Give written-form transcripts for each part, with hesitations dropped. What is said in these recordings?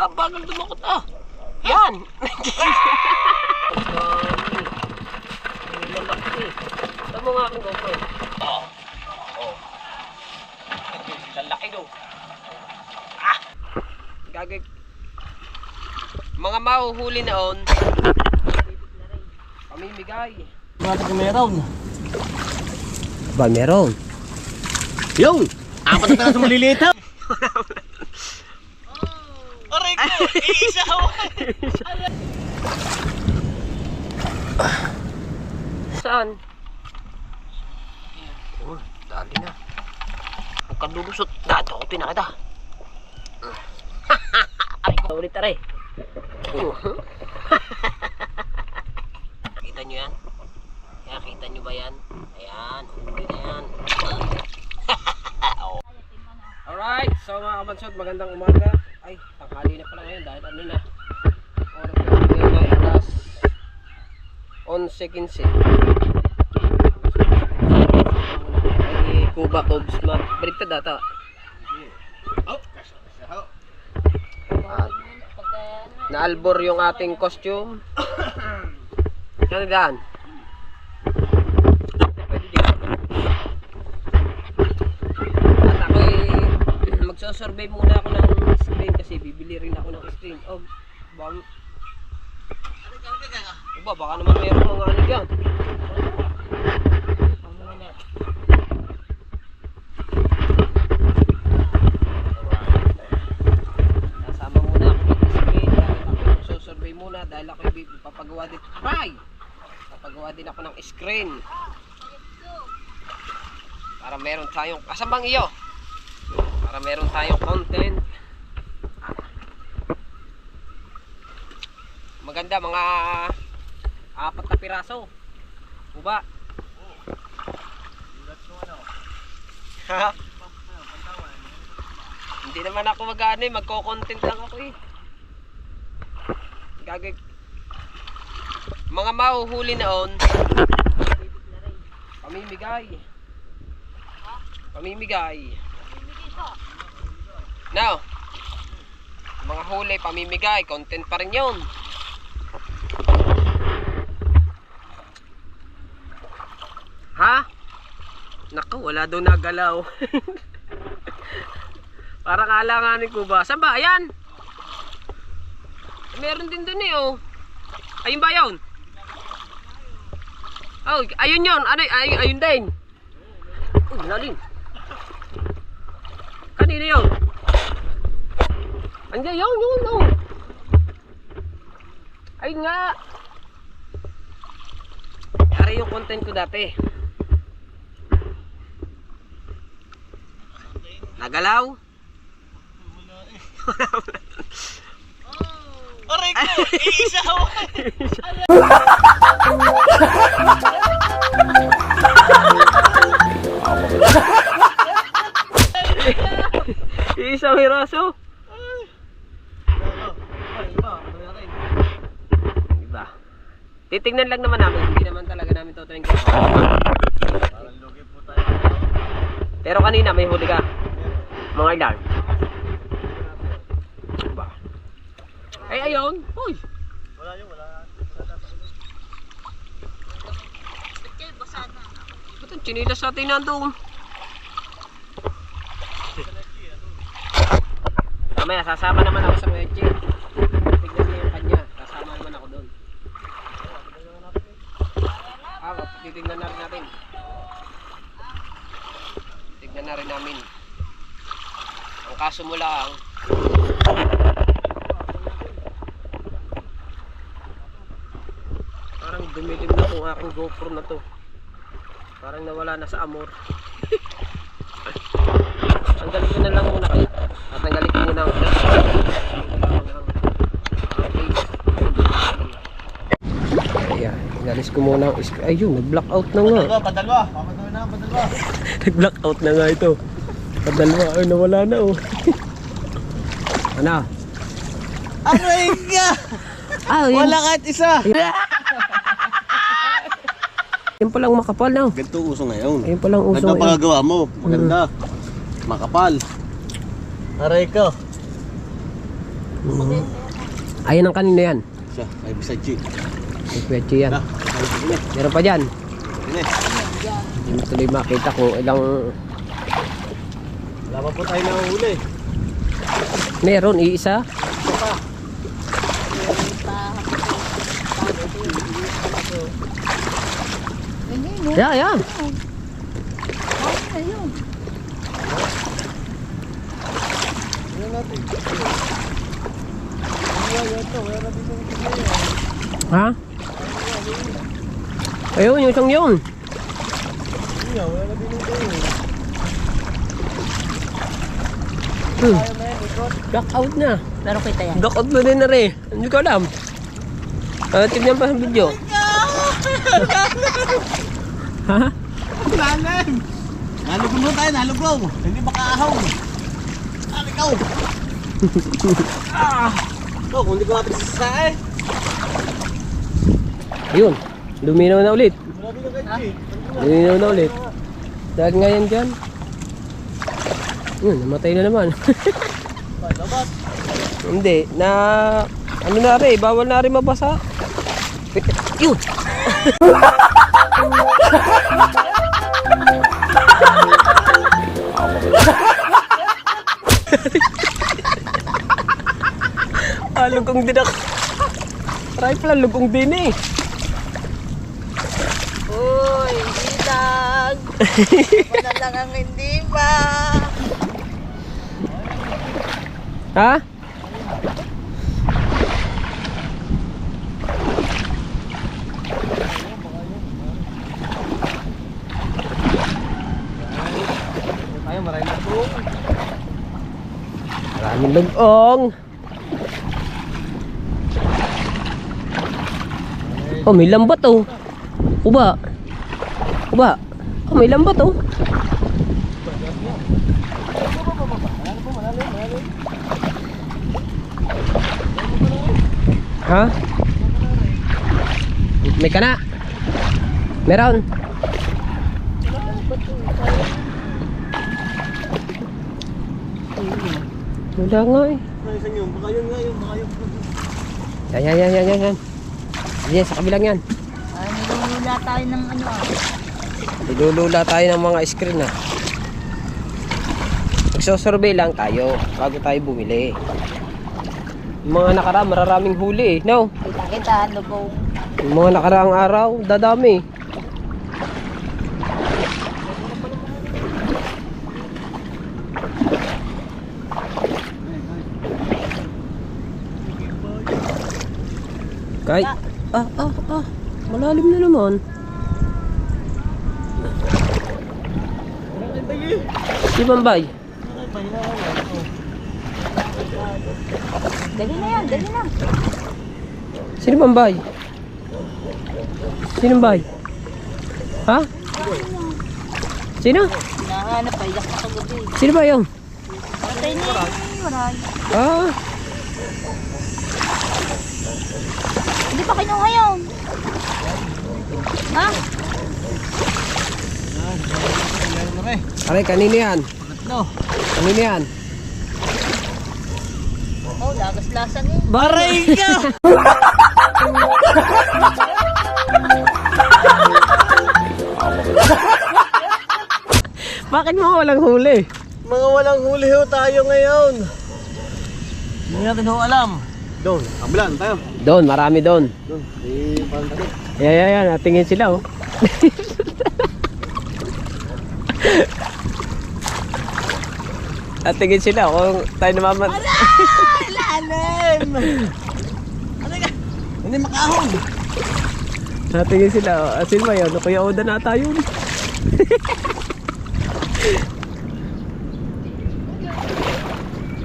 Bagal dumakot ah. Yan. Lalaki. Tama nga aking GoPro. Oh. Lalaki do. Ah. Gagay. Mga mahuhuli na on. Pamimigay. Bakit ka meron? Ba meron? Yung! Apat na sa maliliit ha! Aray ko! Iisa Saan? Oh, dali na. Ang kalulusot. Dato ko pinakita. Aray ko. Ulit aray. Kita nyo yan? Kaya kita nyo ba yan? Ayan. Huli na yan. Alright. So mga kabansot, magandang umaga. Ay, tanghali na pala ngayon dahil ano na. Oras na ngayon ay alas 11:15. Ay, Kuba, Cubs, baliktad data. At naalbor yung ating costume. Ano daan? At ako'y magsasurvey muna ako ng screen kasi bibili rin ako ng screen. Oh, baka naman mayroong mga ano dyan. Nasama muna ako mag-screen dahil ako magsasurvey muna dahil ako'y papagawa din. Aray! Papagawa din ako ng screen. Para meron tayong kasambang iyo. Para meron tayong content. Maganda mga 4 na piraso. Uba. Ha? Hindi naman ako mag-ano eh, magko-content lang ako eh. Gagay. Mga mahuhuli na on. Pamimigay. Pamimigay. Now, mga huli, pamimigay, content pa rin yun. Ha? Naku, wala doon nagalaw. Parang alanganin ko ba? Saan ba? Ayan! Meron din doon eh oh. Ayun ba yun? Oh, ayun yun. Ano, ayun din. Uy, lalim. Kanina yun? Andiyan yun oh. Ayun nga. Yari yung content ko dati. Nagalaw? Aray ko! Iisa Isang hiraso. Diba? Titignan lang naman namin. Hindi naman talaga namin tutunin ko. Pero kanina may huli ka. Mga ilan. Diba? Ay ayun. Uy. Wala yun, wala. Ba't ang chinilas natin nandun? Mamaya, sasama naman ako sa Meche. Tignan niya yung kanya. Sasama naman ako doon. Titignan na rin natin. Tignan na rin namin. Ang kaso mo lang, parang dumilim na kung aking GoPro na to. Parang nawala na sa amor. Tanggalin ko na lang muna kaya. Tatanggalin ko muna ang ayan, inalis ko muna ang ayun, nag-blackout na nga. Padalwa. Papadalwa na, padalwa. Nag-blackout na nga ito. Padalwa, ay nawala na oh. Ano? Aray ka! Wala kahit isa! Yan palang makapal na. Ganito uso ngayon. Yan palang uso Ganda ngayon. pagagawa mo. Maganda. Makapal. Aray ko. Ayan ang kanina yan. Siya, ay bisadji. May kwetso yan. Na, ini. Meron pa dyan. Ini. Hindi mo tuloy makita kung ilang... Wala pa po tayo nahuli. Meron, iisa. Ito pa. Yeah, yeah. Tingnan natin. Ha? Ayun, yung isang yun. Wala na din ito. Duck out na. Pero kita yan. Duck out na din na rin. Hindi ko alam. Tignan pa sa video. Ha? Lalim! Nalugong mo tayo, nalugong! Hindi makaahaw! Ah, ikaw! Ito, kung hindi ko natin sasae. Ayun. Luminaw na ulit. Marami na kayo, Luminaw na ulit. Dahil ngayon dyan. Yun, namatay na naman. Dapat. Hindi, na... Ano na rin, bawal na rin mabasa. Yun! Lugong din ako. Rifle, lugong din eh. Uy, hindi lang. Wala lang ang hindi ba? Ha? Tayo, maraming lugong. Maraming lugong. Oh, may lambat oh. Uba. Uba. Oh, may lambat oh. Ha? May kana? Meron? Wala nga eh. Naisan yun, baka yun nga yun, baka yun. Yan. Yan, sa kabilang yan. Nilulula tayo ng ano ah. Nilulula tayo ng mga screen ah. Magsosurvey lang tayo bago tayo bumili. Yung mga nakaraan, mararaming huli eh. No? Kita, lugong. Yung mga nakaraang araw, dadami. Kahit, malalim na naman. Si Bambay. Dali na yan, dali na. Sino Bambay? Sino Bambay? Ha? Sino? Hinahanap pa, iyak na kagabi. Sino ba yung? Patay na yun, waray. Ah, Hindi pa kinuha yun. Ha? aray, kanino yan? No. Kanino yan? Oh, lagas-lasan eh. Baray ka! Bakit mo walang huli? Mga walang huli ho tayo ngayon. Hindi natin ho alam. Doon, kabilaan tayo. Doon, marami doon. Doon, di parang tayo. Yan. Natingin sila oh. Natingin sila kung tayo namaman. Lalim! Ano ka? Hindi makahon. Natingin sila oh. Asin ba yun? Kuya Oda na tayo.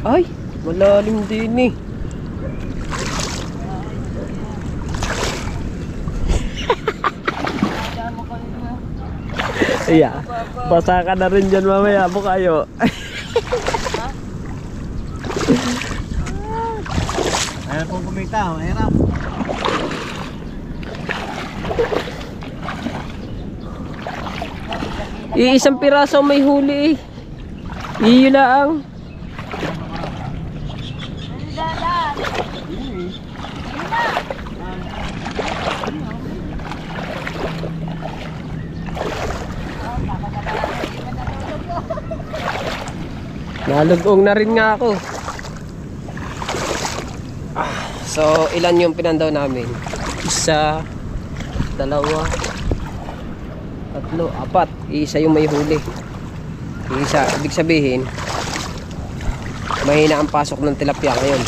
Ay, malalim din eh. Iya, basa ka na rin dyan mamaya mo kayo. Ayaw pong kumita, mahirap. Iisang piraso may huli eh. Iyo lang. Dadan. Nalugong na rin nga ako. So ilan yung pinandaw namin? Isa, dalawa, tatlo, apat. Isa yung may huli. Isa, ibig sabihin mahina ang pasok ng tilapia ngayon.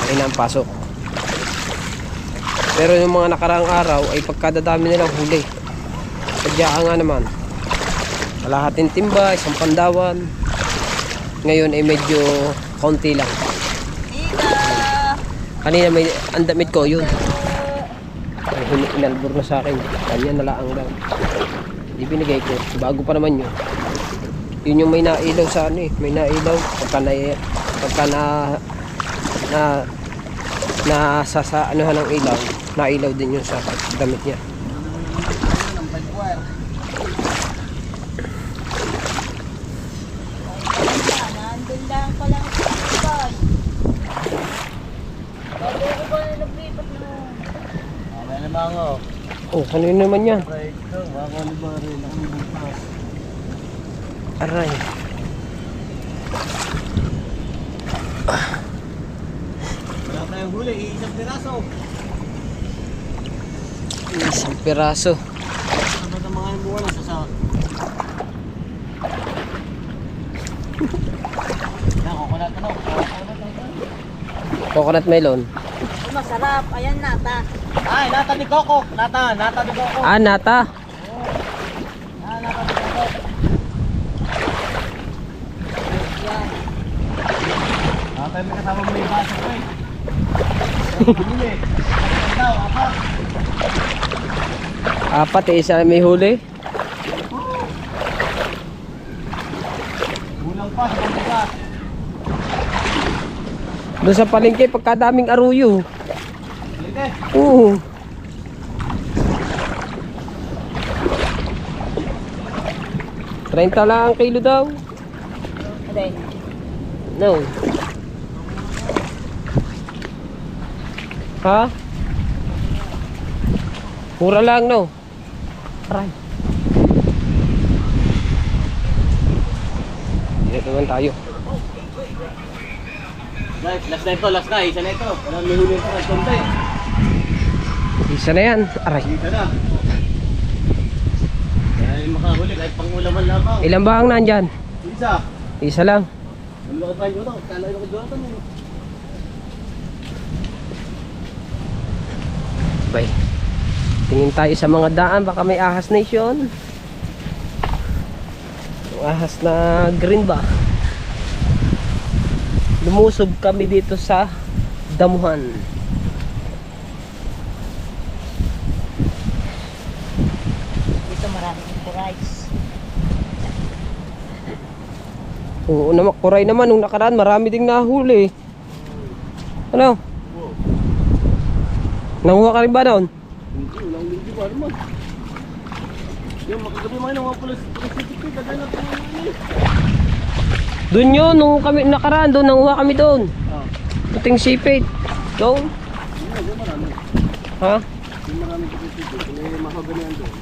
Mahina ang pasok. Pero yung mga nakaraang araw ay pagkadadami nilang huli. Sadya nga naman. Kalahating timba, isang pandawan. Ngayon ay medyo konti lang. Kanina may ang damit ko yun. Ay, inalbor na sa akin. Kanya nalaang lang. Hindi binigay ko. Bago pa naman yun. Yun yung may nailaw sa ano eh. May nailaw. Pagka sa anuhan ng ilaw. Nailaw din yun sa damit niya. Nandun lang pala ang boy. Bago ko ba naglipat na? May namango. Oh, kanino naman yan? Right ko, wako ni Bari, nakalimutas. Aray. Wala tayong huli, isang piraso. Isang piraso. Ano na mga yung buwan sa yan, kukulat ano? Coconut melon. Masarap. Ayan nata. Ay, nata ni Coco. Nata ni Coco. Ah, nata. Ah, nata ni Coco. Yan. Nata may kasama mo yung baso ko eh. Huli. Daw, apa? Apat eh, isa may huli. Kulang pa sa pagbukas. Doon sa palengke, pagkadaming aruyo. Halika. Oo. $30 lang ang kilo daw. Aday. No. Ha? Mura lang, no? Aray. Dito naman tayo. Guys, last na ito, last na. Isa na ito. Walang may huli ito kahit konti. Isa na yan. Aray. Isa na. Kaya makahuli kahit pang-ulaman lamang. Ilan ba ang nandyan? Isa. Isa lang. Ano ba ka tayo ito? Kala ko doon ito. Bay. Tingin tayo sa mga daan. Baka may ahas nation. Yung ahas na green ba? Lumusob kami dito sa damuhan. Dito maraming rice. Oo naman, kuray naman. Nung nakaraan, marami ding nahuli. Ano? Nanguha ka rin ba doon? Hindi, walang hindi ba naman. Yung makagabi mga mga pulis city, kagaya na ito. Doon yun, nung kami nakaraan doon, nanguha kami doon. Ah, Puting sipit. Doon. yung marami. Ha? Yung marami pulis city, may makagaya doon.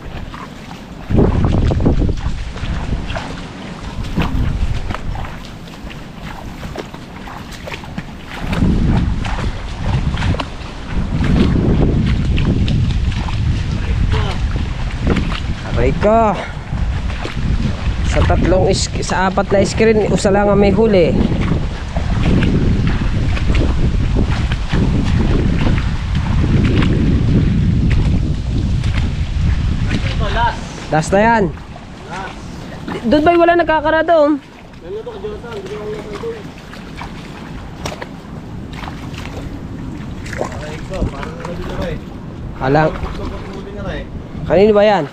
Aray ka. Sa apat na screen, isa lang ang may huli. Ito, last. Last na yan. Last. Doon ba wala nagkakara doon? Ano ito ka Jonathan? Hindi ko lang doon. Aray ko, parang nagsabi na rin. Alang. Huli na rin. Kanino ba yan?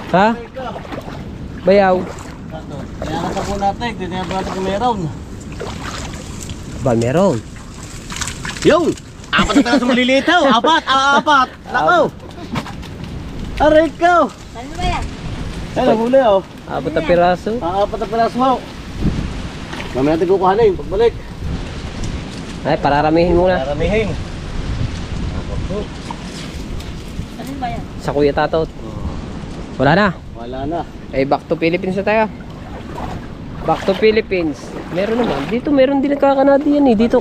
Ha? Aray ko. Bayaw. Kaya nasa po natin, tinayang natin kung meron. Ba meron? Yung! Apat na tayo sa malilitaw! Apat! Apat! Lako! Aray ko! Ano ba yan? Ay, nahuli oh. Apat na piraso. Apat na piraso ho. Mamaya natin kukuhanin, pagbalik. Ay, pararamihin muna. Maramihin. Ano ba yan? Sa Kuya Tatot. Wala na. Wala na. Eh, back to Philippines na tayo. Back to Philippines. Meron naman. Dito meron din nagkakanadi yan eh. Dito.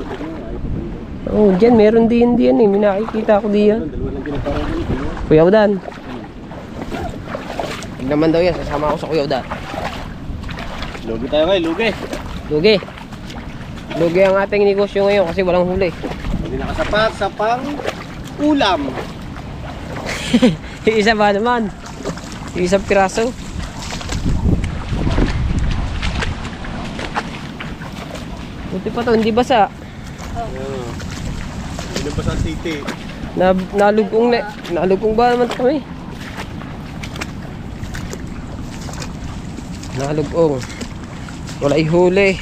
Oh, dyan meron din yan eh. May nakikita ko diyan. Dalawa lang pinaparang dito. Kuya Udan. Hindi naman daw yan. Sasama ako sa Kuya Udan. Lugi tayo ngayon, lugi. Lugi. Lugi ang ating negosyo ngayon kasi walang huli. Hindi nakasapat sa pang ulam. Isa ba naman? Isang piraso. Buti pa to, hindi basa. Hindi ba sa city? Nalugong ba naman kami? Nalugong. Wala ihuli.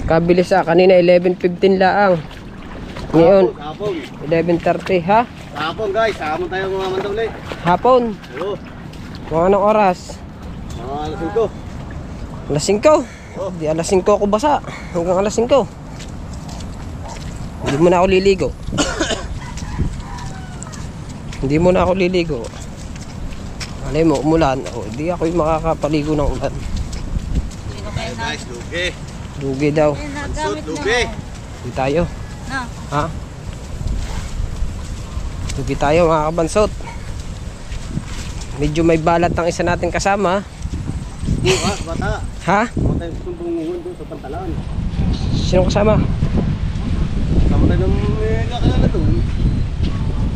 Kabili sa kanina 11:15 laang. Ngayon Hapon. 11:30 ha? Hapon guys, hapon tayo mga mandawli. Hapon. Oo. Mga anong oras? Mga alas 5. Alas 5. Di alas 5 ako basa. Hanggang alas 5. Hindi mo na ako liligo. Hindi mo na ako liligo. Alay mo, umulan. O, di ako yung makakapaligo ng ulan. Sino kayo na? Guys, lugi. Lugi daw. Ayun, Pansot, nagamit na. lugi. Lugi tayo. Na. Ha? Lugi tayo mga kabansot. Medyo may balat ang isa natin kasama. Bukas, bata. Ha? Sama tayo sumbungungan doon sa pantalan. Sino kasama? Sama tayo ng kakilala doon.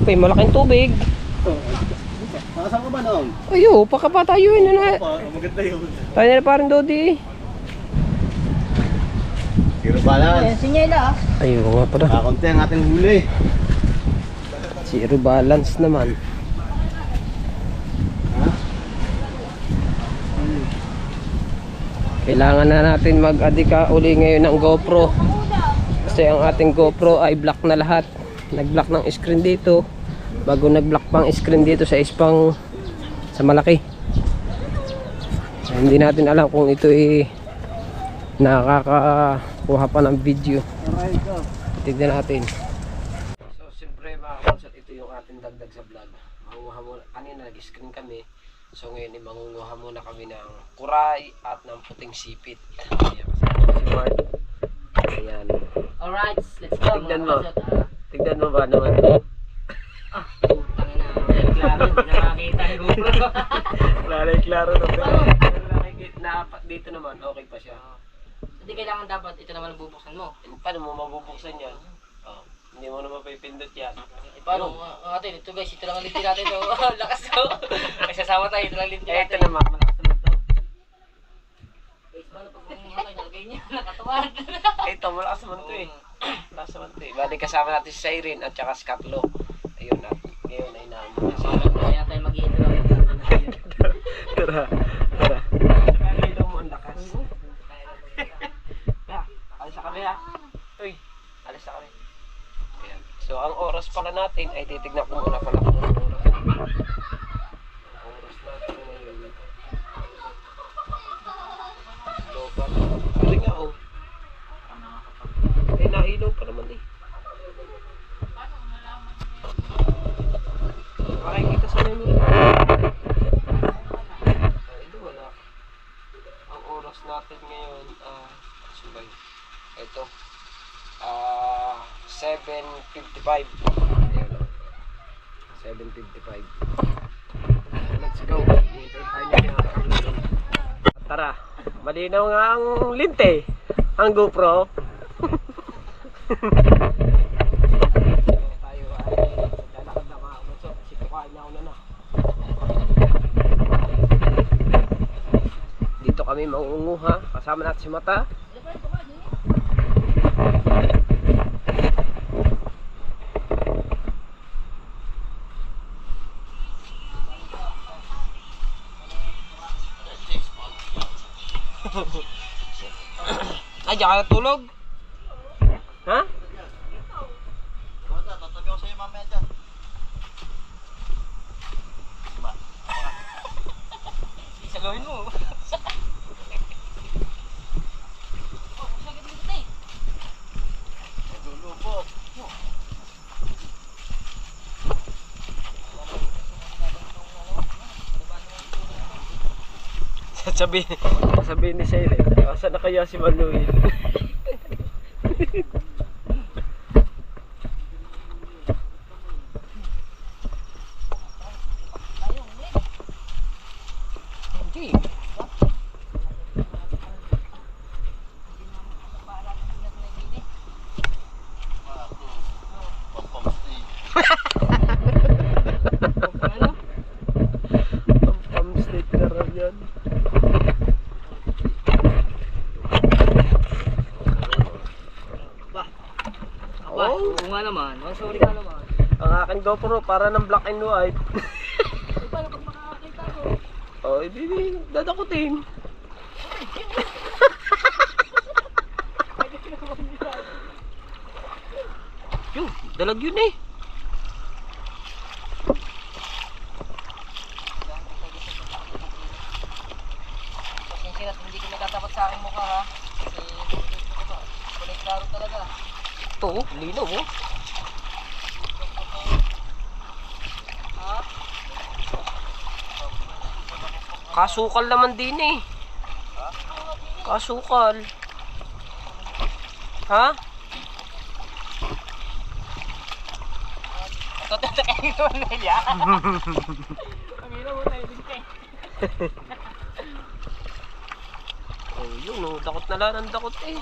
May malaking tubig. Nakasama ka ba noon? Ayo, pakapa tayo yun na. Maganda yun. Tayo na parang Dodi. Zero balance. Ayan, sinyela ah. Ayun nga pala. Kakunti ang ating huli. Zero balance naman. Kailangan na natin mag-adika uli ngayon ng GoPro. Kasi ang ating GoPro ay black na lahat. Nag-block ng screen dito. Bago nag-block pang screen dito sa ispang sa malaki. So, hindi natin alam kung ito ay nakakakuha pa ng video. Tignan natin. So siyempre mga kapansot, ito yung ating dagdag sa vlog. Mangunguha muna, kanina nag-screen kami. So ngayon mangunguha muna kami ng kuray at ng puting sipit. Ayan, si Mark. Ayan. Alright, let's go. Tignan mo. Tignan mo ba naman? Ah, putang na. Klaro, hindi na makakita yung GoPro. Klaro na pero dito naman okay pa siya. Hindi kailangan dapat ito naman bubuksan mo. Paano mo mabubuksan yan? Oh, hindi mo na mapipindot yan. Paano? Natin, ito guys, ito lang ang linti natin. Lakas to. Ay, sasama tayo, ito lang linti Eh, natin. ito naman. Malakas naman to. Guys, paano pag mga nalagay niya? Nakatuwad. Ito, malakas naman to eh. Malakas naman to eh. Bali kasama natin si Siren at saka si Katlo. Ayun na. Ngayon ay namin. Kaya tayo mag-i-intro. Tara. Tara. Ito mo ang lakas. Alis na kami ha. Uy, alis na kami. Ayan. So ang oras pala natin ay titignan ko muna pala kung anong oras. Ang oras natin ngayon. Lobat. Pwede nga oh. Eh nailaw pa naman eh. Makikita sa memory. Ito wala. Ang oras natin ngayon subay. Ito 7:55. Ayan o. 7:55. Let's go. Tara. Malinaw nga ang linte. Ang GoPro. Tayo ay lalakad na mga kabaso. Kasi kukain na ako na. Dito kami mangunguha. Kasama natin si Mata. Ay, diyan ka natulog? Ha? Tatabi ako sa'yo mamaya dyan. Isa gawin mo. Sabihin ni Sally, asa na kaya si Manuel? Hindi. Pump-state na raw yan. Aba, oo nga naman. Sorry ka naman. Ang aking GoPro para ng black and white. Paano pag makakakita ko? Oh, hindi dadakutin. Yun, dalag yun eh. Pasensya na, hindi ko nagtatapat sa aking mukha ha. Kasi kulay klaro talaga. Ito, lino mo. Ha? Kasukal naman din eh. Kasukal. Ha? Tatatakin naman nila. Ang ina mo tayo din kayo. Oh, yun oh, dakot na lang ang dakot eh.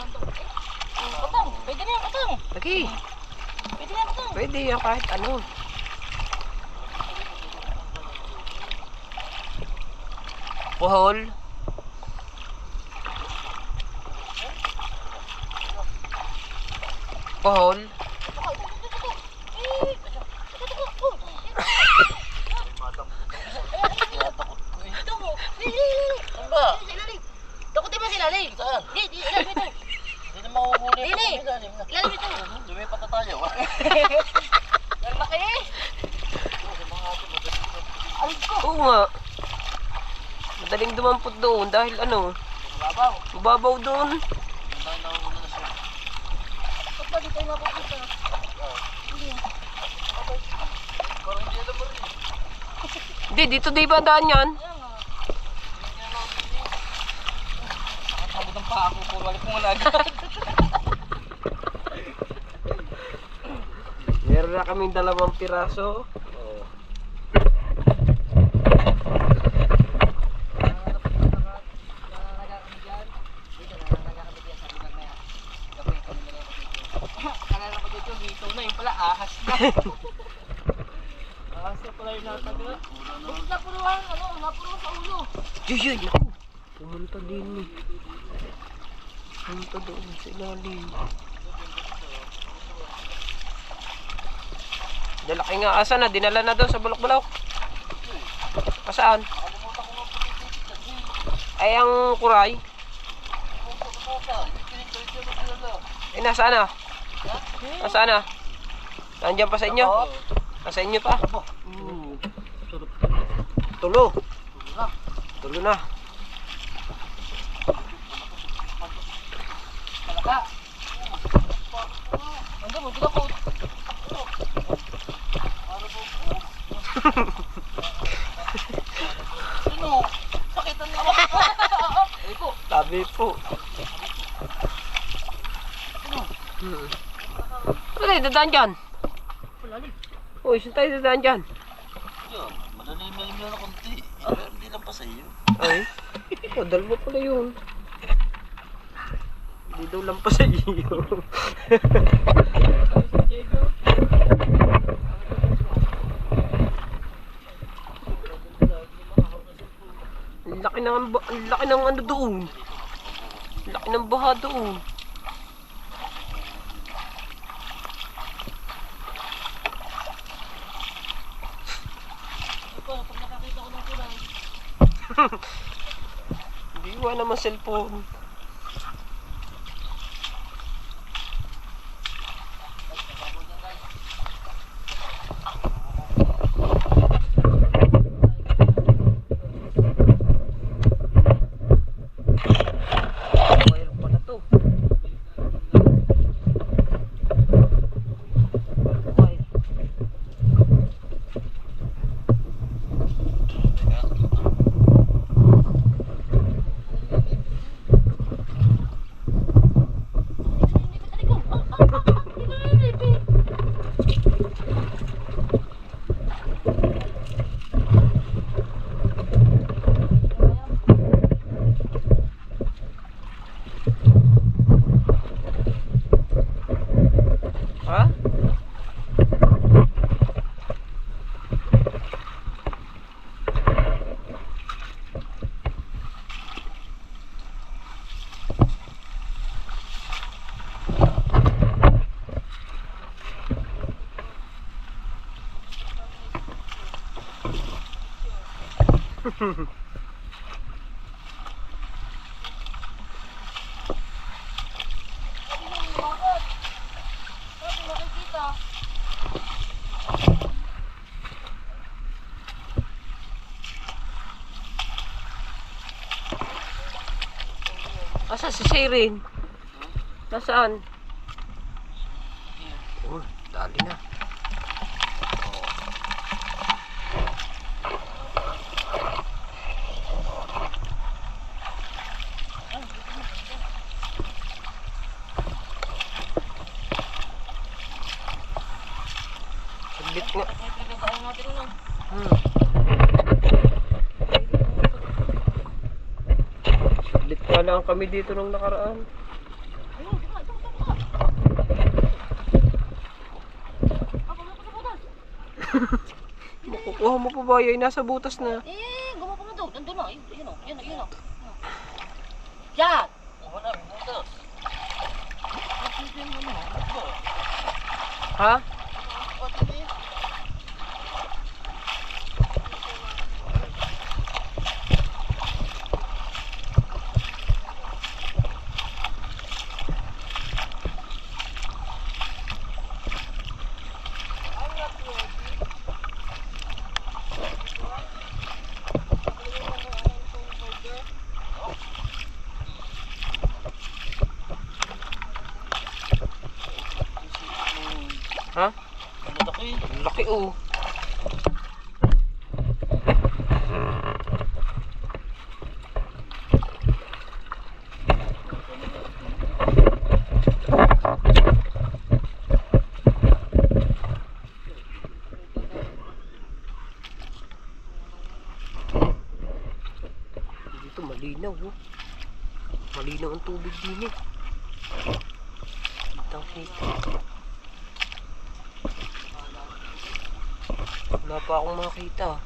Katang, pwede na yan katang. Lagi, Pwede na yan katang. pwede yan kahit ano. Pohol. Pohol. Takutin mo sila, Lay. Saan? Di, ilalim ito. Hindi na mahuhuli. Lili, ilalim ito. Lumipat na tayo. Ang laki eh. Ay ko. Oo nga. Madaling dumampot doon dahil ano, Babaw. mababaw doon. Ba't ba di tayo napapunta? Hindi, dito di ba daan yan? Kaya nga. Nakakabot ng paa ko. Puro balik mo na agad. Meron na kaming 2 piraso. Kanala ko dito, dito na yung pala ahas na. Ahas na pala yung natagla. Bakit napuruhan, napuruhan sa ulo. Yun, naku. Pumunta din eh. Pumunta doon sa ilalim. Dalaki nga asa na, dinala na daw sa bulok-bulok. Pasaan? Ay, ang kuray. Eh, nasaan na? Nasaan na? Nandiyan pa sa inyo? Nasa inyo pa? Tulo. Tulo na. Malaka. Nandiyan mo, dito ko. Sino? Pakitan mo. Ay po. Tabi po. Ano tayo dadaan dyan? Uy, saan tayo dadaan dyan? Yun, madali mo na konti. Hindi lang pa sa iyo. Ay, oh, dalawa pala yun. Hindi daw lang pa sa iyo. Ang laki ng ano doon. Ang laki ng baha doon. Hindi ko naman cellphone. Wire pa na to. Wire. Asa si Siren? Nasaan? Oh, dali na. Saglit nga. Saglit nga lang kami dito nung nakaraan. Makukuha mo pa ba? Ay, nasa butas na. Gumawa na daw. Nandun na. Yun o. Yan! Wala, butas. Ha? Ha? Laki. Laki oh. Dito malinaw oh. Malinaw ang tubig din eh. Kitang-kita. Wala pa akong makita.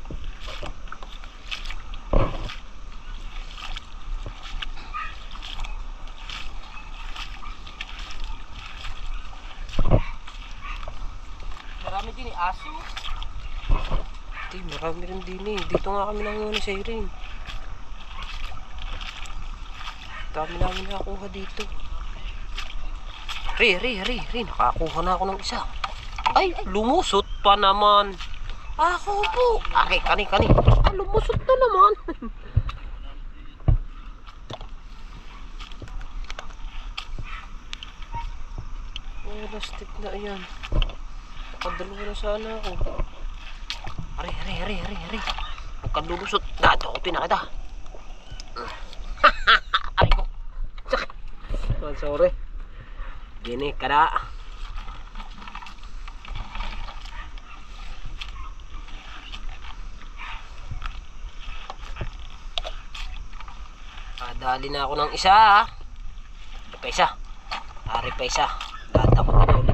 Marami din eh. Aso. Marami rin din eh. Dito nga kami nanguha sa Irene. Dami namin nakakuha dito. Re. Nakakuha na ako ng isa. Ay, lumusot pa naman. Ako po. Ay, kani. Lumusot na naman. Oh, plastic na yan. Nakadalawa na sana ako. Ari. Huwag kang lulusot. Dato ko pinakita. Aray ko. Oh, sorry. Gini, kada. Dali na ako ng isa. Ari pa isa. Tatakot na ulit.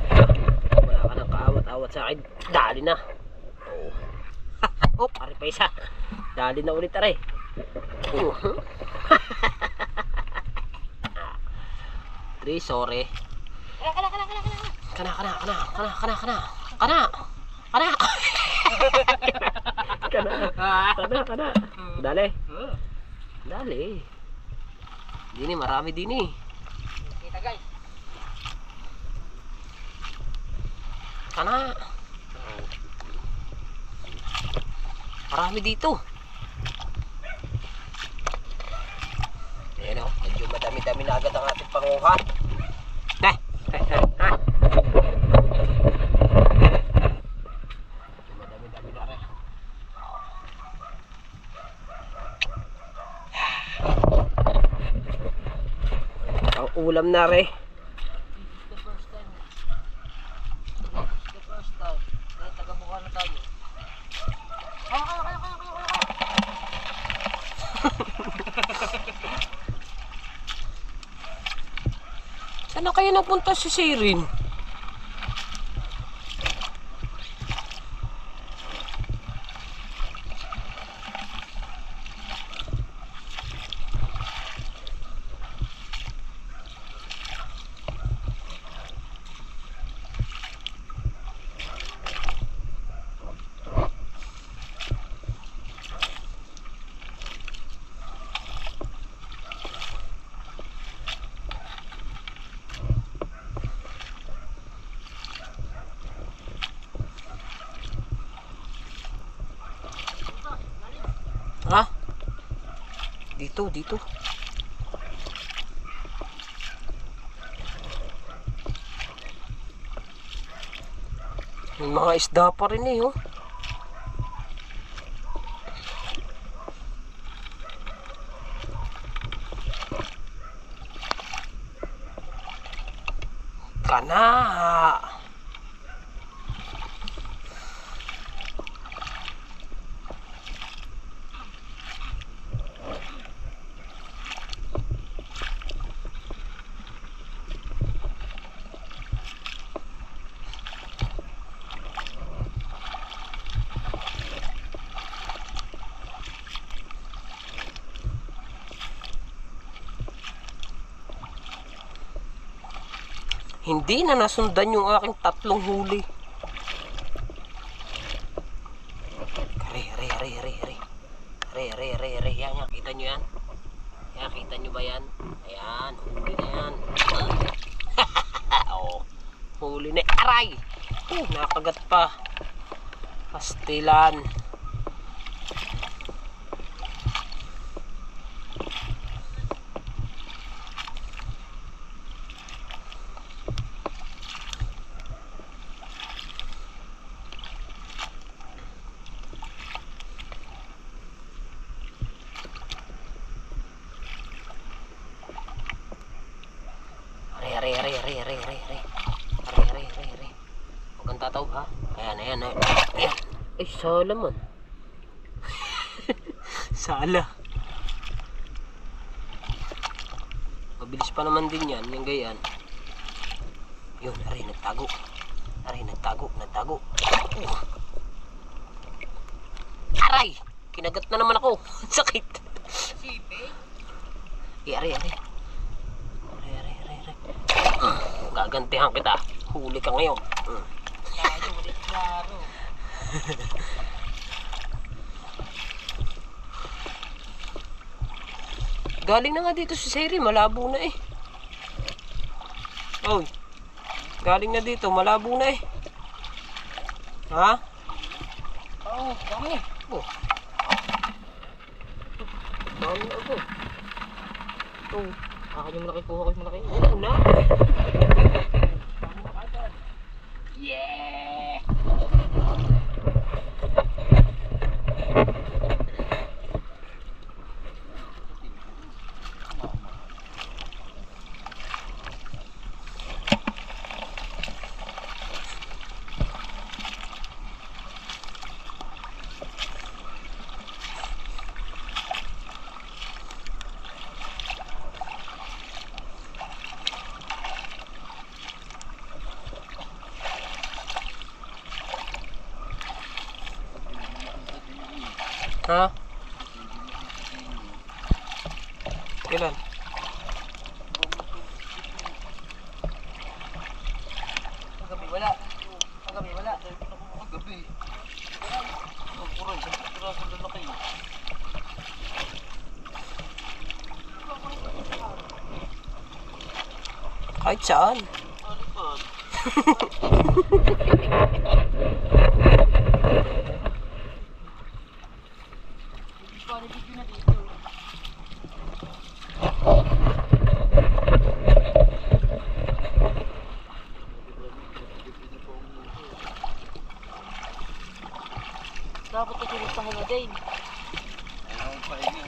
Wala ka nang kaawat-awat sa akin. Dali na. Oh. Ari pa isa. Dali na ulit aray. Sorry. Kana. Dali. Dini, marami dini. Kita guys. Kana. Marami dito. Ayan o, medyo madami-dami na agad ang ating panguha. Madami-dami na rin. Ang ulam na rin. The first time. Dahil taga-buka na tayo. Kaya. Saan na kayo napunta si Siren? Dito. May mga isda pa rin eh, oh. Kana. Hindi na nasundan yung aking 3 huli. Are. Yan, kita nyo yan? Yan, kita nyo ba yan? Ayan, huli na yan. Oh, huli na. Aray! Nakagat pa. Pastilan. Are. Huwag kang tatawag ha. Ayan. Ay, sala man. Sala. Mabilis pa naman din yan, yung gayan. Yun, nagtago. Aray! Kinagat na naman ako. Sakit. Are. Gagantihan kita. Huli ka ngayon. Klaro. Galing na nga dito si Seri, malabo na eh. Oy. Galing na dito, malabo na eh. Ha? Oo, dami. Oh. Dami na ako. Oh. Akin yung malaki, kuha ko yung malaki. Oo na. Yeah! Ha? Ilan? Kagabi wala. Kagabi. Puro, isang piraso na laki. Kahit saan. Dapat ito listahan na din. Ayaw pa inyo.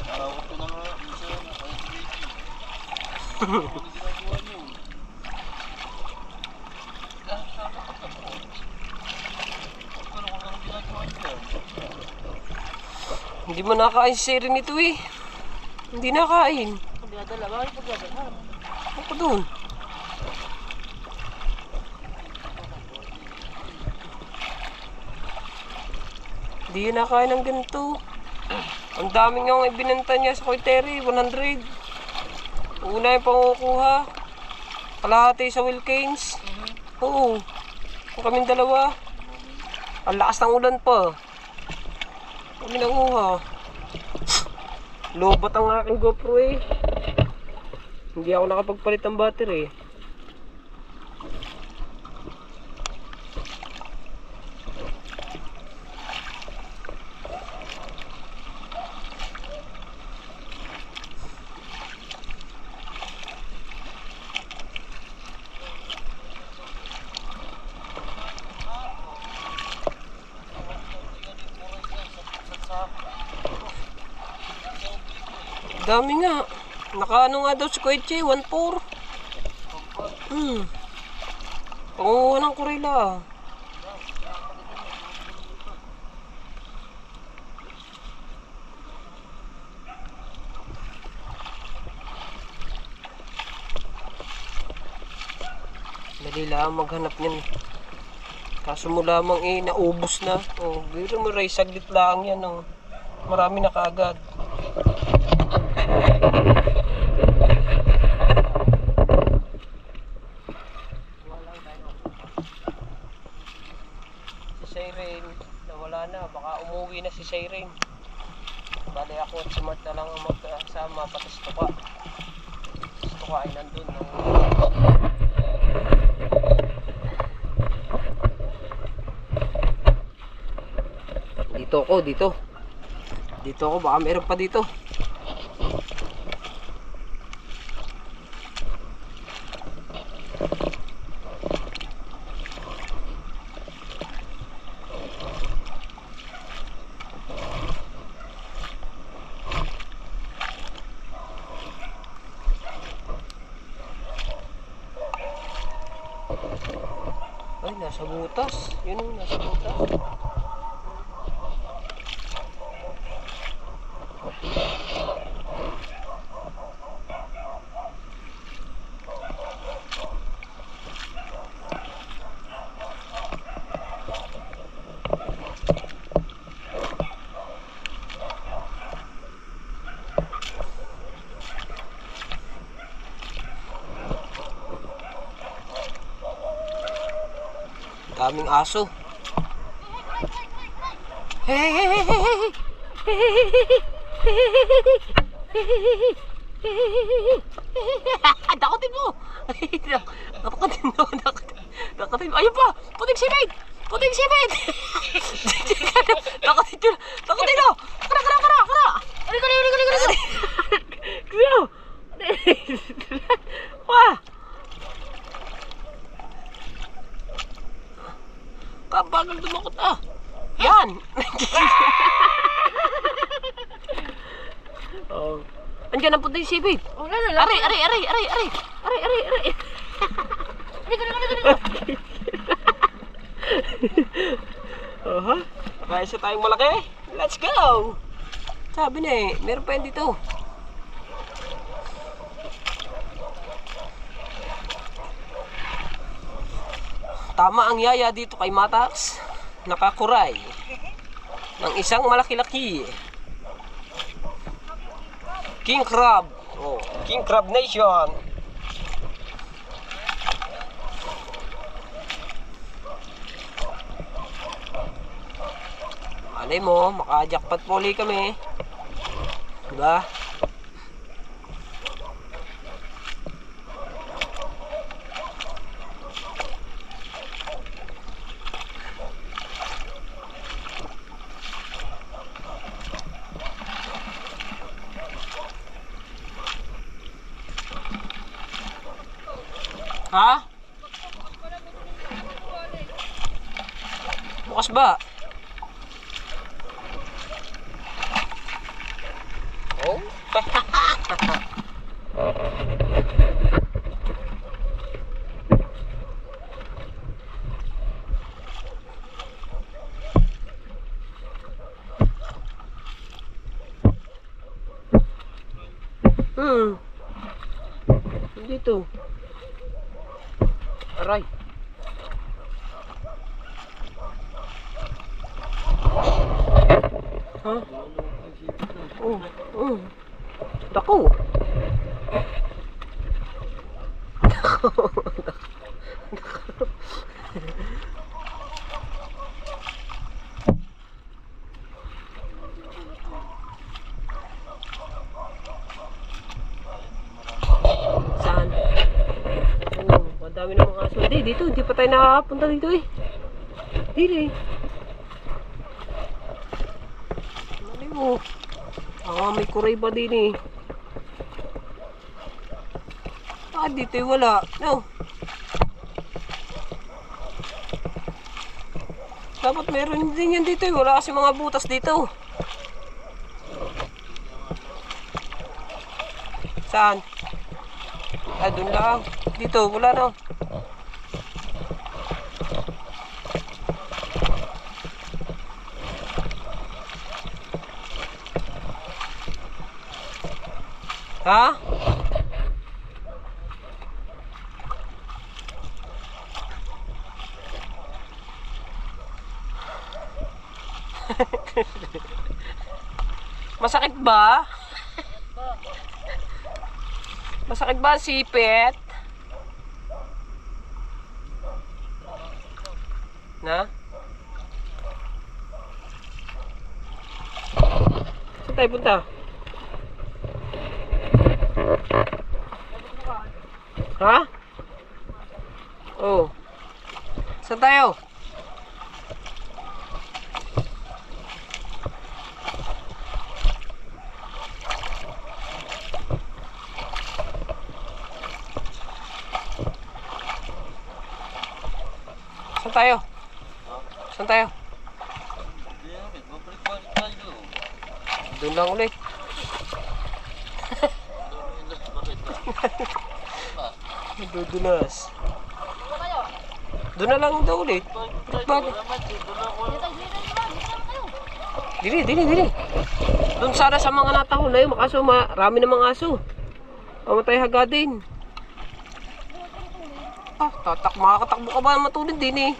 Nakawag ko na nga. Isa na. Kahit video. Ano ginagawa nyo? Hindi mo nakain si Seri nito eh. Hindi nakain. Pagdadala, bakit pagdadala? Ako doon. Hindi yun nakain ng ganito. Ang daming yung ibinenta niya sa Koiteri, 100. Una yung pangukuha. Kalahati sa Wilkins. Oo. Kung kaming dalawa. Ang lakas ng ulan pa. Kami nanguha. Lobat ang aking GoPro eh. Hindi ako nakapagpalit ng battery eh. Dami nga. Nakaano nga daw si Koichi, 1.4. Pangunguha ng kurila. Dali lang maghanap niyan. Kaso mo lamang naubos na. Oh, biro mo ray, saglit lang yan. Oh. Marami na kaagad. Si Siren, nawala na. Baka umuwi na si Siren. Bali ako at si Mart na lang ang magkasama. Pati si Tuka. Si Tuka ay nandun. Dito ako, dito. Dito ako, baka meron pa dito. Ay, nasa butas. Yun o, nasa butas. Daming aso. Dakotin mo. Dakotin mo. Ayun pa. Puting sipit. Puting sipit. Dakotin mo. Dakotin mo. Kara. Uli. Wah. Kabagal dumakot ah. Yan. Oh. Andiyan ang puting sipit. Oh, lala. Ari. Aha. Kaya isa tayong malaki. Let's go. Sabi na eh, meron pa yan dito. Tama ang yaya dito kay Matax. Nakakuray ng isang malaki-laki King Crab. Oh, King Crab Nation. Alay mo, maka-jackpot puli kami. Diba? Ha? Bukas ba? Oh? Dito. Aray. Ha? Dako. Saan? Ang dami ng mga aso. Dito, hindi pa tayo nakapunta dito eh. Dito eh. Mali mo. May kuray ba din eh. Dito eh, wala. No. Dapat meron din yan dito eh. Wala kasi mga butas dito. Saan? Ah, doon lang. Dito, wala na. Ha? Masakit ba? Masakit ba ang sipit? Na? Saan tayo punta? Ha? Oh. Saan tayo? Saan tayo? Saan tayo? Hindi namin, babalik-balik tayo. Doon lang ulit. Bakit ba? Dudulas. Dito kayo. Doon na lang daw ulit. Balik tayo, Bakit? wala man, dito na ako. Dito kayo. Dili. Doon sana sa mga natahol na yun. Kaso marami namang aso. Mamatay hagadin. Ah, makakatakbo ka ba matulid din eh.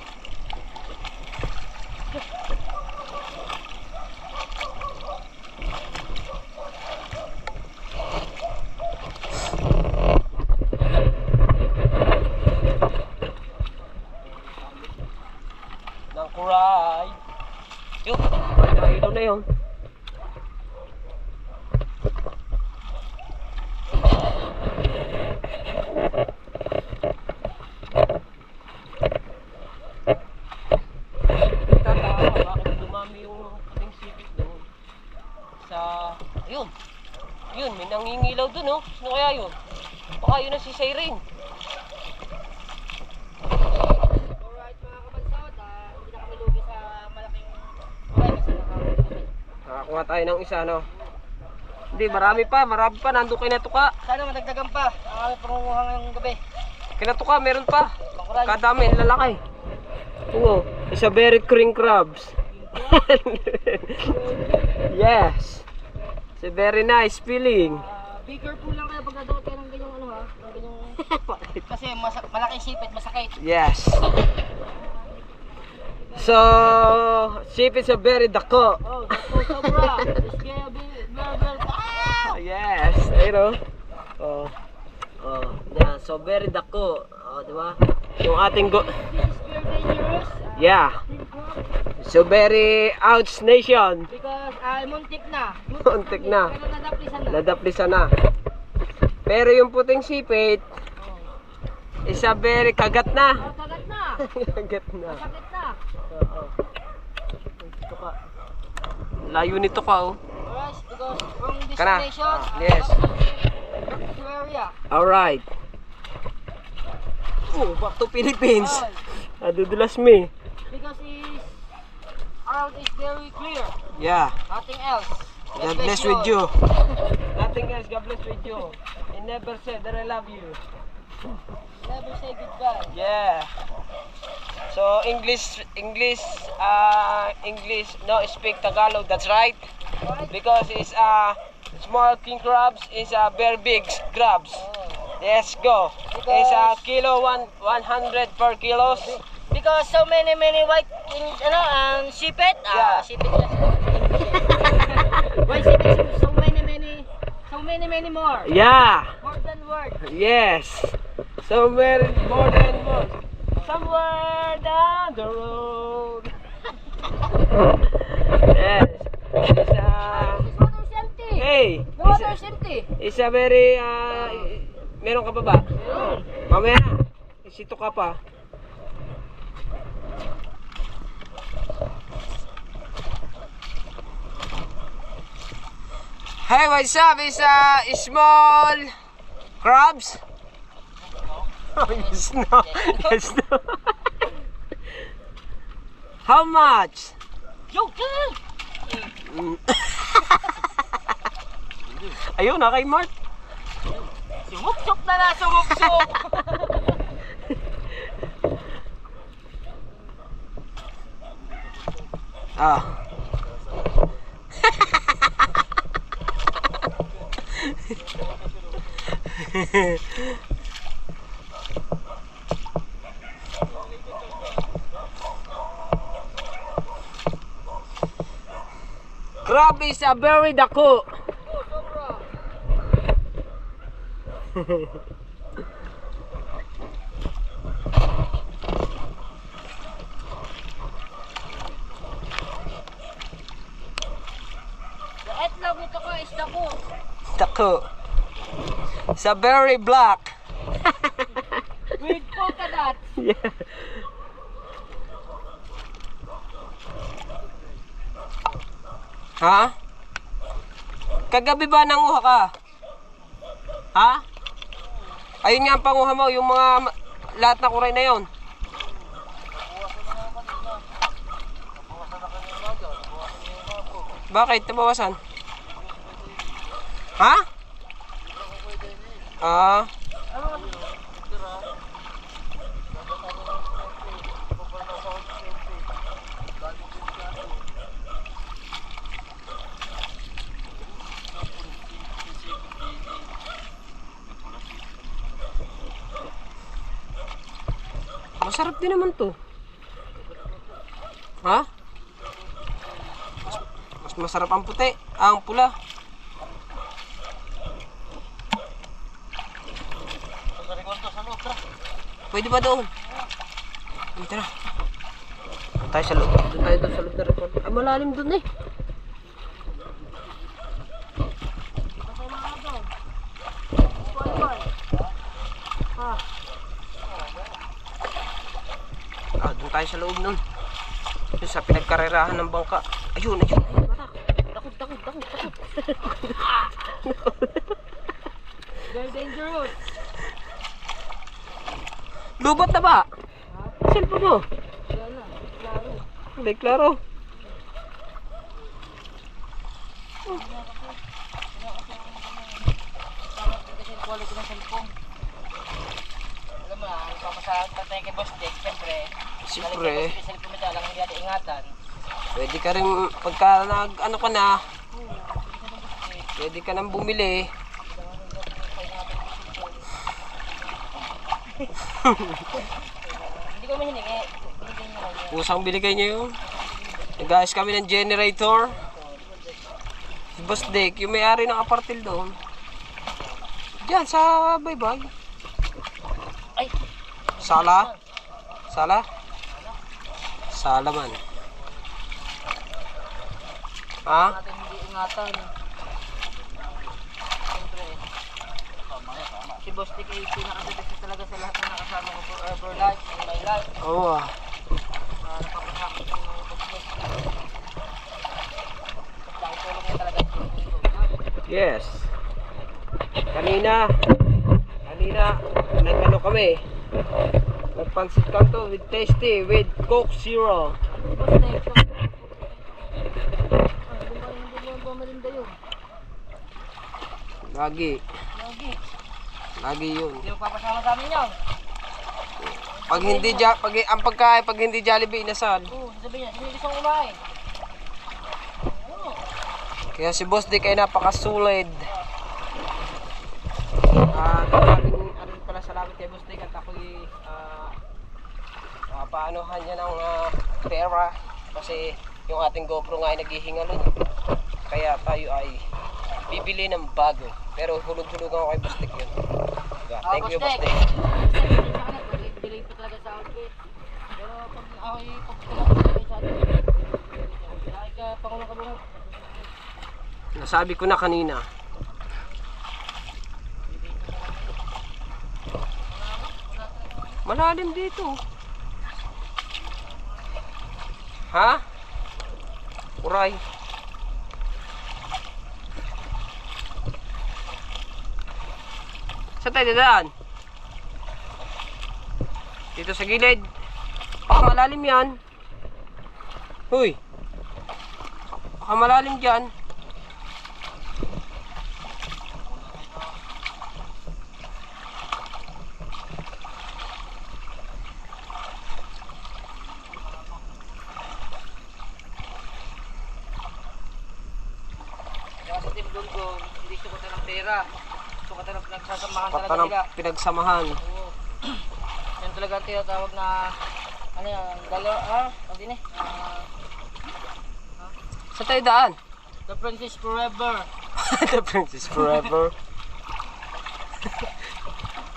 Nang kuray. Yun, nakahilo na yun. Bakit dumami yung ating sipit doon? Yun, may nangingilaw doon, oh. Sino kaya yun? Baka yun ang si Siren. Alright mga kabansod, hindi na kami lugi sa malaking okay kasi nakakabit. Nakakuha tayo ng isa, no? Hindi, marami pa, nandun kay Natuka. Sana madagdagan pa ang aming pangunguha ngayong gabi. Kay Natuka, meron pa. Bakuran. Kadami, lalaki. Oo, isa berry cream crabs. Yes. It's a very nice feeling. Be careful lang kayo pag nadawat kayo ng ganyang ano ha. Ng ganyang... Kasi malaking sipit, masakit. Yes. So, sheep is a very dako. Oh, that's so sobra. It's gonna be very Yes, ayun o. Oh. Oh, yeah, so very dako. Oh, di ba? Yung ating This is very dangerous. yeah. So very ouch nation. Because muntik na. Muntik na. Pero nadaplisan na. Nadaplisan na. Pero yung puting sipit, is a very kagat na. Oh, kagat na. Kagat na. Masakit na. Oo. Ito ka. Layo nito ka, oh. Alright, because from this Kana. nation, Yes. to area. Alright. Oh, back to Philippines. Oh, Nadudulas me. because around is very clear. Yeah. Nothing else. God bless with you. Nothing else. God bless with you. I never said that I love you. Never say goodbye. Yeah. So English, no, speak Tagalog. That's right. Because it's small king crabs is very big crabs. Let's go. It's a kilo 100 per kilos. Because so many white things, sipit. Yeah. Sipit. White sipit. So many more. Yeah. More than word. Yes. Somewhere more than one. Somewhere down the road. Yes. It's This water is empty. hey. The water is empty. It's a very meron ka pa ba? Mamaya na. Isito ka pa. Hey, what's up? It's small crabs. Oh, yes, no. Yes, no. How much? Yo, Ayun, na kay Mark. na, sumubsok! Ah. Grabe sa very dako. Lahat lang ito ko is dako. Dako. Sa very black. With polka dots. Yeah. Ha? Kagabi ba nanguha ka? Ha? Ayun nga ang panguha mo, yung mga lahat na kuray na yon. Bakit? Nabawasan? Ha? Ah. Masarap din naman to. Ha? Mas masarap ang puti, ang pula. Pwede ba doon? Dito na. Tayo sa loob. Doon tayo doon sa loob na record. Ah, malalim doon eh. Ah, doon tayo sa loob nun. Doon sa pinagkarerahan ng bangka. Ayun, ayun. Takot, takot, takot, takot. Very dangerous. Lubot na ba? Cellphone mo. Wala na, klaro. Hindi, klaro. Kasi yung quality ng cellphone. Alam mo na, ipapasaan patay kay Boss Dick, siyempre. Siyempre. Balik yung cellphone mo dyan, lang hindi natin ingatan. Pwede ka rin, pagka nag-ano ka na, pwede ka nang bumili. Hindi ko mahiningi. Binigay niyo lang yan. Pusang binigay niya yun. Nag-ayos kami ng generator. Si Boss Dick, yung may-ari ng apartil doon. Diyan, sa baybay. Ay! Sala? Sala? Sala man. Ha? Natin hindi ingatan. Siyempre. Si Boss Dick ay pinaka-the-best talaga sa lahat na nakasama ko forever life, in my life. Oo ah. Napapasakit ng mga Boss Dick. Dahil tulong niya talaga. Yes. Kanina, nag-ano kami. Nagpansit kanto with tasty, with Coke Zero. Boss Dick, hindi mo marinda yun. Lagi. Lagi. Lagi yun. Hindi mo papasama sa amin yun. Pag hindi ang pagkain, pag hindi Jollibee inasal. Oo, sabi niya, hindi gusto kong kumain. Oo. Kaya si Boss Dick ay napakasulid. Maraming pala salamat kay Boss Dick at ako'y paanohan niya ng pera kasi yung ating GoPro nga ay naghihingalo. Kaya tayo ay bibili ng bago. Pero hulog-hulog ako kay Boss Dick yun. Thank you, Boss Dick. Delay pa talaga sa outfit. Pero pag ako'y pagkulang sa atin, dahil ka pangulang kabungot. Nasabi ko na kanina. Malalim dito. Ha? Uray. Saan tayo dadaan? Dito sa gilid. Baka malalim yan. Huy. Baka malalim dyan. pera. So ka talagang pinagsasamahan talaga Patanang nila. pinagsamahan. Oo. Yan talaga ang tinatawag na ano yan, dollar, ano din eh? Sa tayo daan? The Princess Forever. The Princess Forever.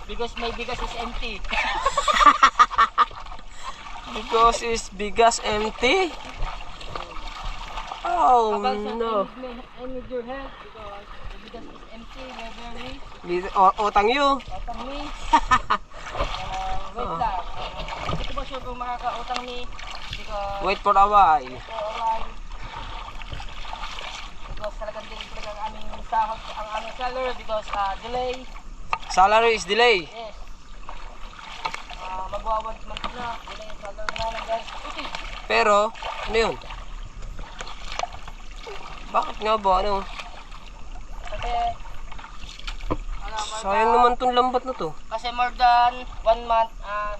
Because my bigas is empty. Because is bigas empty? Oh Abang said, no. I need your help because the bigas is empty. Never me. Utang you. Utang me. Wait lang. Hindi ko ba sure kung makakautang ni because Wait for a while. alright. Because talagang delay talaga ang aming sahod, ang aming salary because delay. Salary is delay. Yes. Magwawad month na. Delay yung salary namin guys. Okay. Pero, ano yun? Bakit nga ba? Ano? Kasi more Sayang than- naman tong lambat na to. Kasi more than 1 month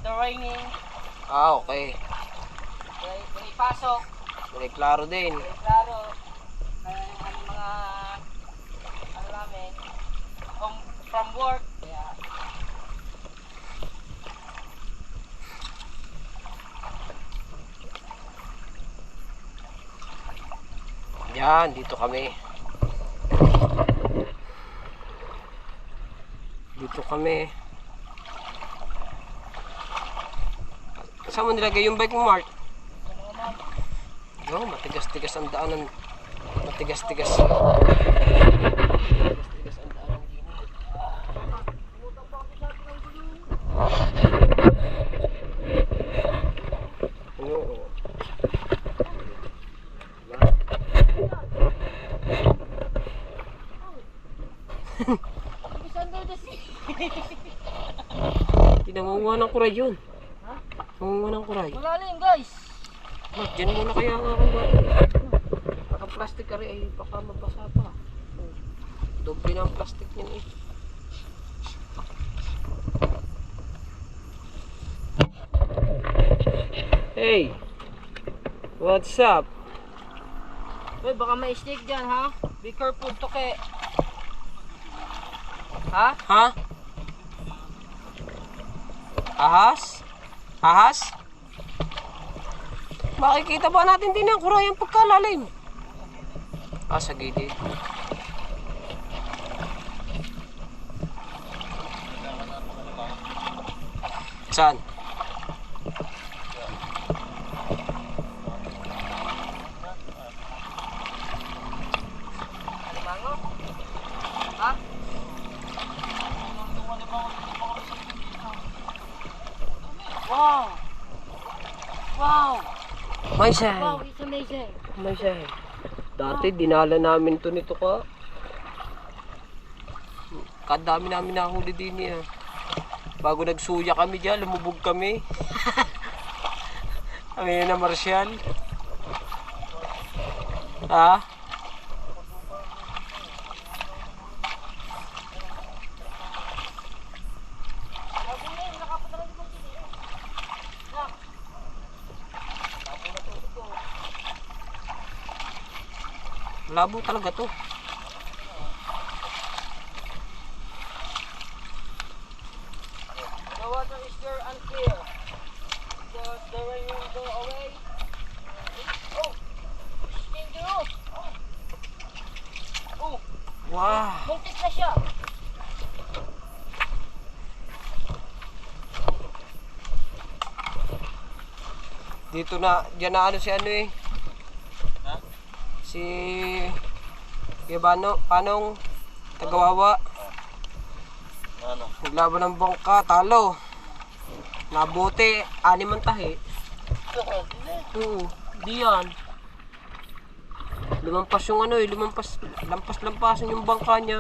the raining. Okay. May pasok. May klaro din. May klaro. Kaya yung aming mga ano namin from work. Kaya Yan, dito kami. Dito kami. Saan mo nilagay yung bike mo, Mark? Yo, matigas-tigas ang daanan. Matigas-tigas. Matigas-tigas ang daanan dito. Ano? it's under the sea. Pinangunguha ng kuray yun. Nangunguha ng kuray. Malalim guys. Mark, dyan muna kaya ang aking bata. Naka-plastic ka rin ay baka mabasa pa. Doble na ang plastic niyan eh. Hey! What's up? Uy, baka may snake dyan ha. Be careful toke. Ha? Ha? Ahas? Ahas? Makikita ba natin din ang kurayang pagkalalim? Sa gilid. Saan? Alimango? Ha? Wow! Wow! May say. Wow, it's amazing. May say. Dati dinala namin to nito ka. Kadami namin nahuli din niya. Bago nagsuya kami dyan, lumubog kami. Ang yun na Marcial. Ha? Labo talaga to. The water is clear and clear. Because the rain will go away. Oh! It's dangerous! Oh! Wow. Muntik na siya! Dito na, dyan na ano si ano eh. Ha? Si Yabano, Panong, Tagawawa. Ano? Naglaban ng bangka, talo. Nabuti, 6 ang tahi. Oo, di yan. Lumampas yung ano eh, lampas-lampasan yung bangka niya.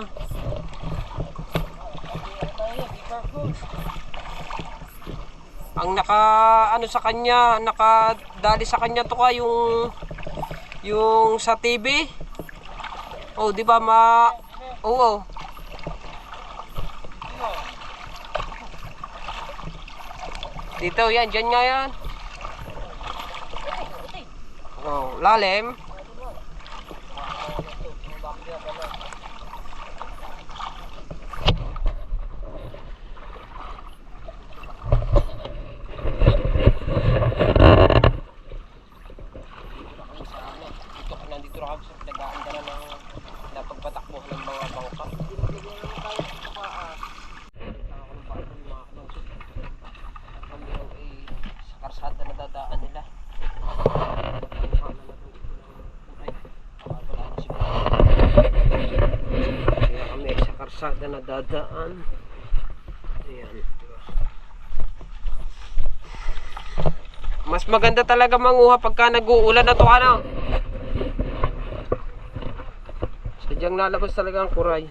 Ang naka ano sa kanya, nakadali sa kanya to ka yung sa TV. Oh, di ba Oo. Dito yan, dyan nga yan. Oh, lalim. kalsada na dadaan. Ayan, diba? Mas maganda talaga manguha pagka nag-uulan na to, ano? Sadyang lalabas talaga ang kuray.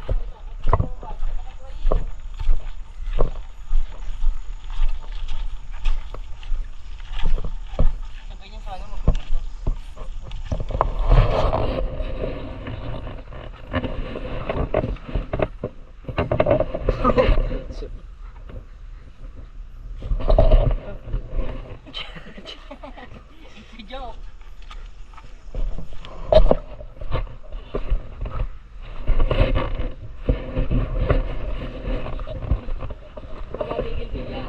Joke. Magagigil din yan.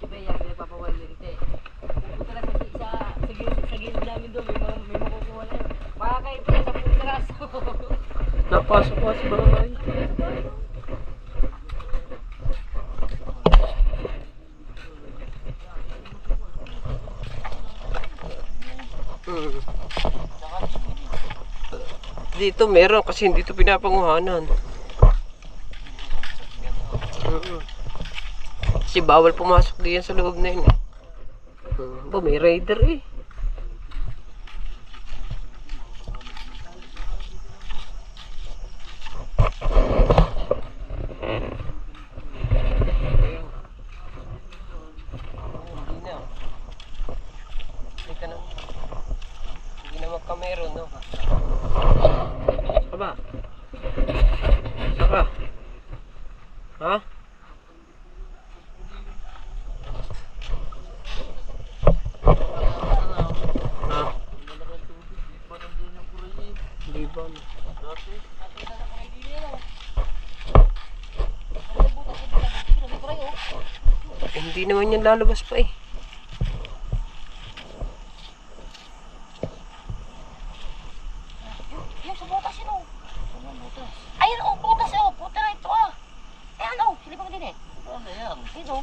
Diba yan, pinapapawal din ito eh. Pupunta lang kasi sa gilid namin doon, may makukuha na yun. Makakaipin sa putiraso. Napasok ko sa bahay. Dito meron kasi hindi ito pinapanguhanan. Kasi bawal pumasok diyan sa loob na yun. Ba, may raider eh. Hindi na magkamero, no? Aba? Saka? Ha? Ha? Hindi ba? Hindi naman yan lalabas pa eh. Yung sa butas yun oh. Ayun oh, butas oh. Puta na ito ah. Ayan oh, silipang din eh. Ano yan? Ito.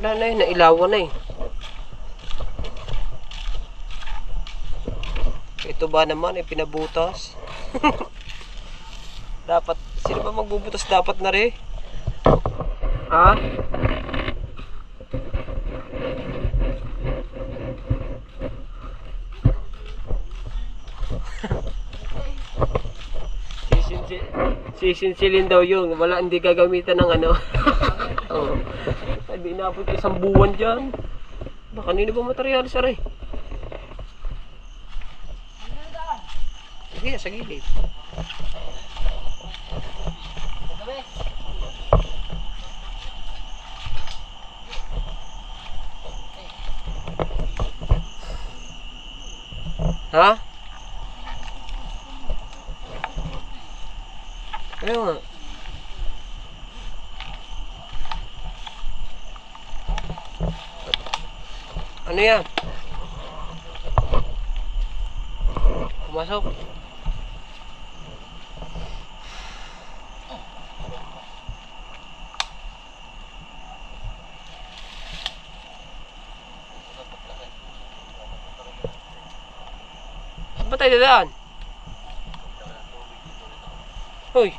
Wala na yun, nailawan na eh. Ito ba naman eh, pinabutas? Dapat, sino ba magbubutas dapat na rin? Ha? Sisinsilin daw yun. Wala, hindi gagamitan ng ano. Oo. Sabi, inabot ko 1 buwan dyan. Ba, kanino ba materialis aray? Sige, sa gilid. Ha? Ano nga? Ano yan? Pumasok. Saan ba tayo dadaan? Hoy!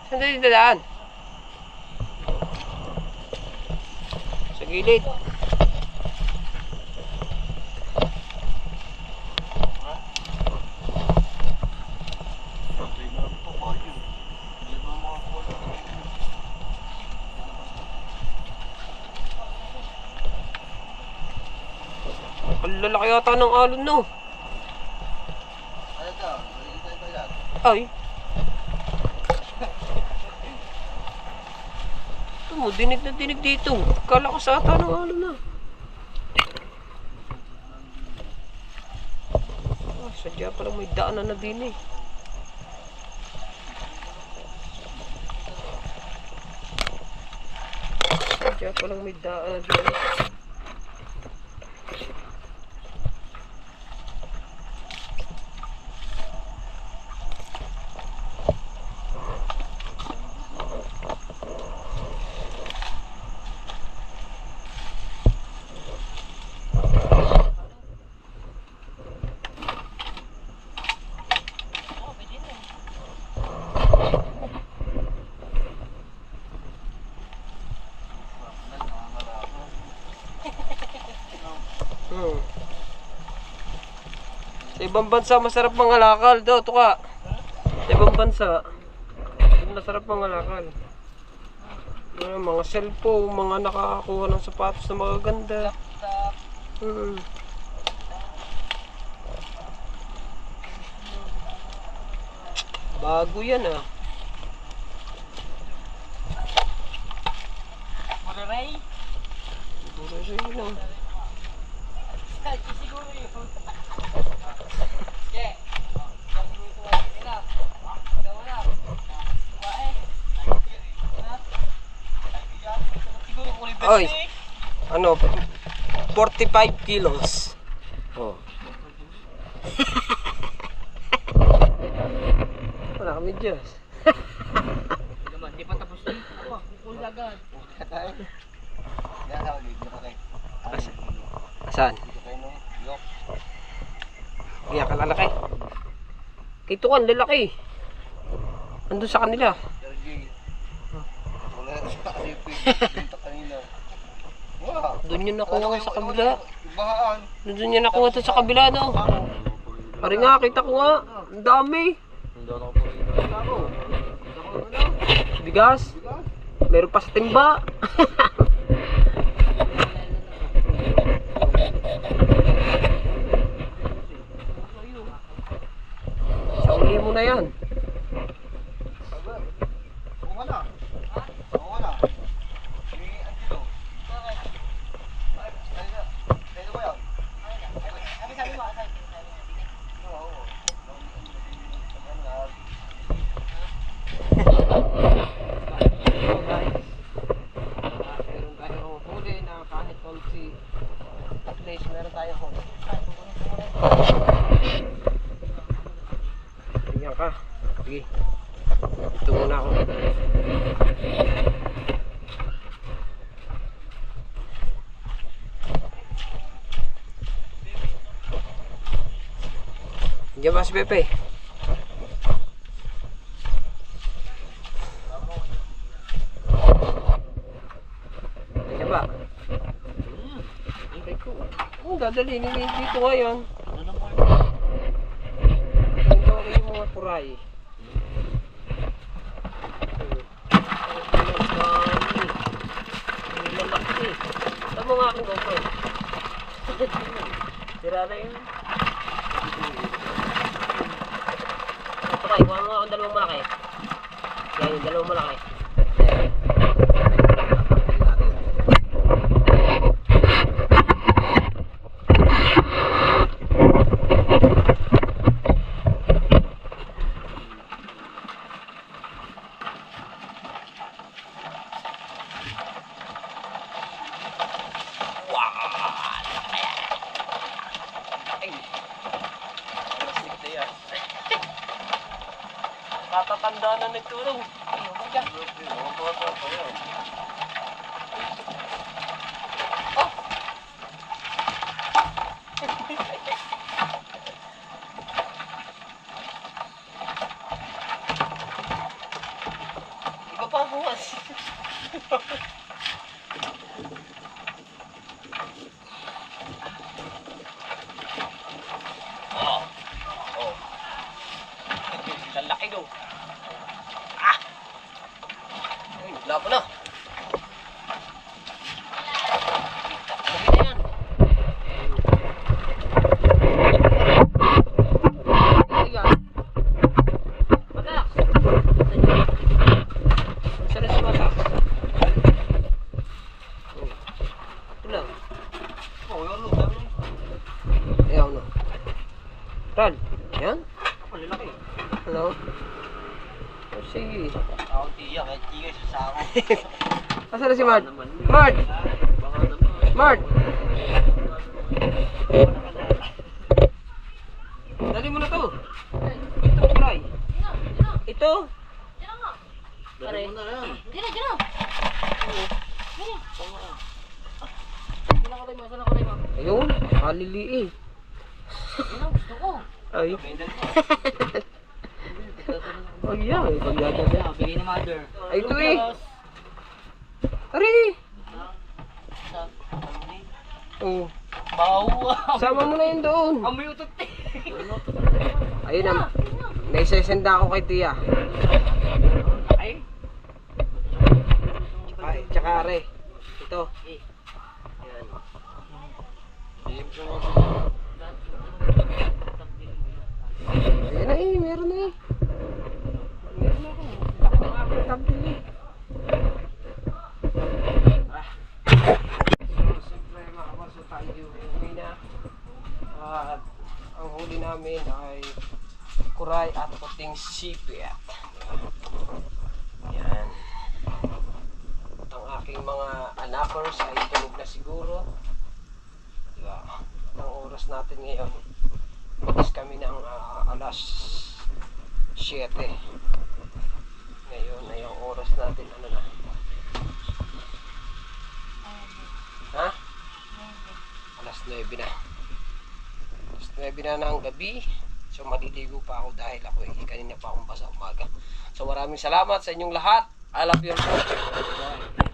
Saan tayo dadaan? Sa gilid. Ang lalaki yata ng alon, no? Ano ka? Maligid tayo tayo yan. Ay. Ito mo, dinig na dinig dito. Kala ko sa ata ng alon na. Ah, sadya palang may daanan na din eh. Sadya palang may daanan na din eh. ibang bansa masarap mangalakal. Daw, tuka. Sa ibang bansa, masarap mangalakal. Mga cellphone, mga nakakakuha ng sapatos na magaganda. Bago yan ah. Muraray. Sige lang. Siguro yun. Oy, ano, 45 kilos. Oh. Wala kami Diyos. Naman, di pa tapos yun. Ako, kukul agad. Saan? Kaya ka lalaki. Kay Tukan, lalaki. Andun sa kanila. Wala sa kanina. Doon yun nakuha sa kabila. Ibahaan. Doon yun nakuha sa kabila daw. Pari nga, kita ko nga. Ang dami. Bigas. Meron pa sa timba. Sauli mo na yan. Meron tayong huli. Tingnan ka. Sige. Ito muna ako. Diyan ba si Pepe? Diyan ba? Dadalhin dito ngayon. Ito ako yung mga puray. Tama nga aking GoPro. Sira na yun. Ito kayo, kuha mo akong dalawang malaki. Yan yung dalawang malaki. Katatanda na nagtulong. Iba pa ang bukas. Lalaki daw. Wala po na. Sabi na yan. Matak. Saan na si Matak? Ito lang. Ayaw no. Ral, yan? Malalaki. Hello? Sige. Ako tiyak, kahit tigay sa sako. Asan na si Mart? Mart! Mart! Dali mo na to. Ito, try. Ito? Dali mo na yan. Gina. Gina ko tayo mo, sana ko tayo mo. Ayun, halili eh. Gina, gusto ko. Ay. Oh yeah, pagyata niya. Bigay ni mother. Ay, ito eh. Ari! Oh. Bawa. Sama mo na yun doon. Amoy utot eh. Ayun na. Naisesenda ako kay Tia. Ay. Ay, tsaka are. Ito. Ayan. Game sa mga Ayan na eh, meron na eh. Meron na ako. Laki ng aking thumbnail eh. So, siyempre mga kaso tayo uwi na. At ang huli namin ay kuray at puting sipit. Ayan. At ang aking mga anakers ay tulog na siguro. Diba? Ang oras natin ngayon. Magis kami ng alas 7. Ngayon ay ang oras natin ano na. Ha? Alas 9 na. Alas 9 na ng gabi. So maliligo pa ako dahil ako kanina pa akong basa umaga. So maraming salamat sa inyong lahat. I love you all. Bye.